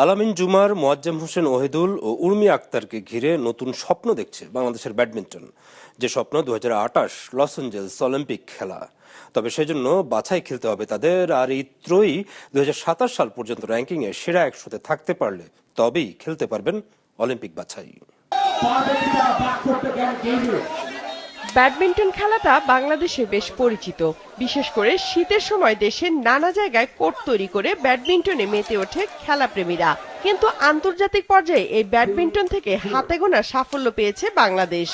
আলামিন জুমার, মোয়াজ্জেম হোসেন ওহিদুল ও উর্মি আক্তারকে ঘিরে নতুন স্বপ্ন দেখছে বাংলাদেশের ব্যাডমিন্টন। যে স্বপ্ন 2028 লস এঞ্জেলস অলিম্পিক খেলা। তবে সেজন্য বাছাই খেলতে হবে তাদের, আর এই ত্রয়ী 2027 সাল পর্যন্ত র্যাঙ্কিংয়ে সেরা 100-তে থাকতে পারলে তবেই খেলতে পারবেন অলিম্পিক বাছাই। ব্যাডমিন্টন খেলাটা বাংলাদেশে বেশ পরিচিত। বিশেষ করে শীতের সময় দেশের নানা জায়গায় কোর্ট তৈরি করে ব্যাডমিন্টনে মেতে ওঠে খেলাপ্রেমীরা। কিন্তু আন্তর্জাতিক পর্যায়ে এই ব্যাডমিন্টন থেকে হাতে গোনা সাফল্য পেয়েছে বাংলাদেশ।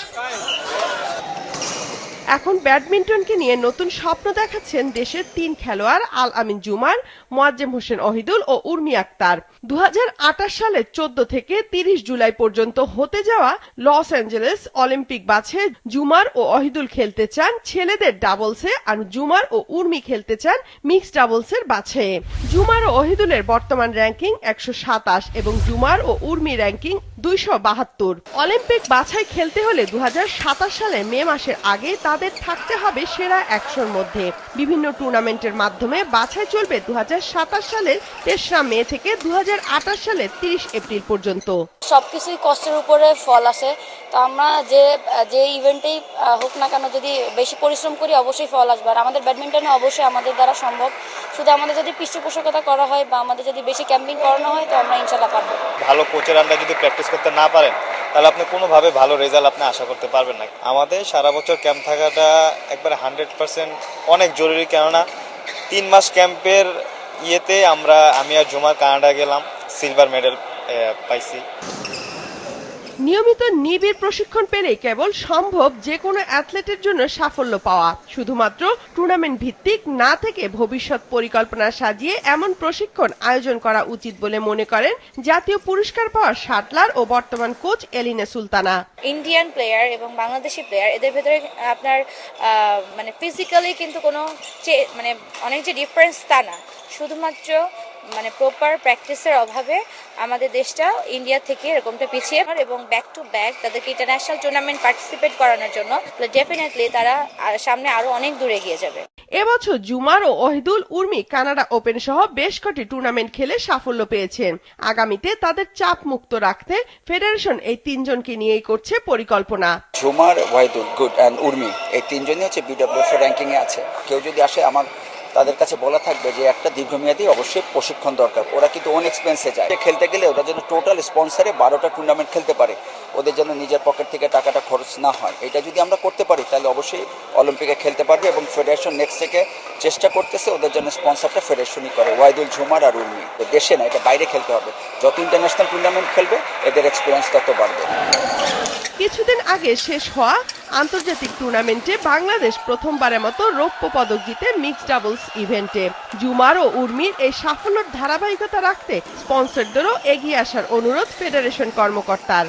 এখন ব্যাডমিন্টনকে নিয়ে নতুন স্বপ্ন দেখাচ্ছেন দেশের 3 খেলোয়াড় আলামিন জুমার, মোয়াজ্জেম হোসেন ওহিদুল ও উর্মি আক্তার। 2028 সালের 14 থেকে 30 জুলাই পর্যন্ত হতে যাওয়া লস অ্যাঞ্জেলেস অলিম্পিক বাছে জুমার ও ওহিদুল খেলতে চান ছেলেদের ডাবলসে, আর জুমার ও উর্মি খেলতে চান মিক্সড ডাবলসের বাছে। জুমার ও ওহিদুলের বর্তমান র্যাঙ্কিং 127 এবং জুমার ও উর্মি র্যাঙ্কিং 272। অলিম্পিক বাছাই খেলতে হলে 2027 সালের মে মাসের আগে তাদের থাকতে হবে সেরা 100-র মধ্যে। বিভিন্ন টুর্নামেন্টের মাধ্যমে বাছাই চলবে 2027 সালের 3রা মে থেকে 2028 সালের 30 এপ্রিল পর্যন্ত। সবকিছুই কষ্টের উপরে ফল আসে। তো আমরা যে ইভেন্টেই হোক না কেন, যদি বেশি পরিশ্রম করি অবশ্যই ফল আসবে। আর আমাদের ব্যাডমিন্টনে অবশ্যই আমাদের দ্বারা সম্ভব। শুধু আমাদের যদি পৃষ্ঠপোষকতা করা হয় বা আমাদের যদি বেশি ক্যাম্পিং করানো হয় তো আমরা ইনশাল্লাহ পারবো। ভালো কোচের আন্ডারে যদি প্র্যাকটিস করতে না পারেন তাহলে আপনি কোনোভাবে ভালো রেজাল্ট আপনি আশা করতে পারবেন না। আমাদের সারা বছর ক্যাম্প থাকাটা একবারে 100% অনেক জরুরি, কেননা 3 মাস ক্যাম্পের ইয়েতে আমি আর জুমার কানাডা গেলাম, সিলভার মেডেল পাইছি। নিয়মিত নিবিড় প্রশিক্ষণ পেলেই কেবল সম্ভব যে কোনো অ্যাথলেটের জন্য সাফল্য পাওয়া। শুধুমাত্র টুর্নামেন্ট ভিত্তিক না থেকে ভবিষ্যৎ পরিকল্পনা সাজিয়ে এমন প্রশিক্ষণ আয়োজন করা উচিত বলে মনে করেন জাতীয় পুরস্কার পাওয়া শাটলার ও বর্তমান কোচ এলিনা সুলতানা। ইন্ডিয়ান প্লেয়ার এবং বাংলাদেশি প্লেয়ার, এদের ভেতরে আপনার মানে ফিজিক্যালি কিন্তু কোনো অনেক যে ডিফারেন্স তা না, শুধুমাত্র প্রপার প্র্যাকটিসের অভাবে আমাদের দেশটা ইন্ডিয়া থেকে এরকমটা পিছিয়ে, এবং ব্যাক টু ব্যাক তাদেরকে ইন্টারন্যাশনাল টুর্নামেন্ট পার্টিসিপেট করানোর জন্য ডেফিনেটলি তারা সামনে আরো অনেক দূরে এগিয়ে যাবে। এবছর জুমার ও ওহিদুল, উর্মি কানাডা ওপেন সহ বেশ কটি টুর্নামেন্ট খেলে সাফল্য পেয়েছেন। আগামীতে তাদের চাপ মুক্ত রাখতে ফেডারেশন এই 3 জনকে নিয়েই করছে পরিকল্পনা। জুমার, ওয়াহিদুল, গুড অ্যান্ড উর্মি এই 3 জনই হচ্ছে বিডব্লিউএফ র্যাঙ্কিং এ আছে। কেউ যদি আসে আমার তাদের কাছে বলা থাকবে যে একটা দীর্ঘমেয়াদী অবশ্যই প্রশিক্ষণ দরকার। ওরা কিন্তু অন এক্সপেন্সে যায় খেলতে গেলে, ওরা যেন টোটাল স্পন্সারে 12টা টুর্নামেন্ট খেলতে পারে, ওদের জন্য নিজের পকেট থেকে টাকাটা খরচ না হয়। এটা যদি আমরা করতে পারি তাহলে অবশ্যই অলিম্পিকে খেলতে পারবে, এবং ফেডারেশন নেক্সট থেকে চেষ্টা করতেছে ওদের জন্য স্পন্সারটা ফেডারেশনই করে। ওয়াহিদুল, ঝুমার আর উর্মি দেশে না, এটা বাইরে খেলতে হবে। যত ইন্টারন্যাশনাল টুর্নামেন্ট খেলবে এদের এক্সপিরিয়েন্স তত বাড়বে। কিছুদিন আগে শেষ হওয়া আন্তর্জাতিক টুর্নামেন্টে বাংলাদেশ প্রথমবারের মতো রৌপ্য পদক জিতে মিক্সড ডাবলস ইভেন্টে। জুমার ও উর্মির এই সাফল্যের ধারাবাহিকতা রাখতে স্পন্সরদেরও এগিয়ে আসার অনুরোধ ফেডারেশন কর্মকর্তার।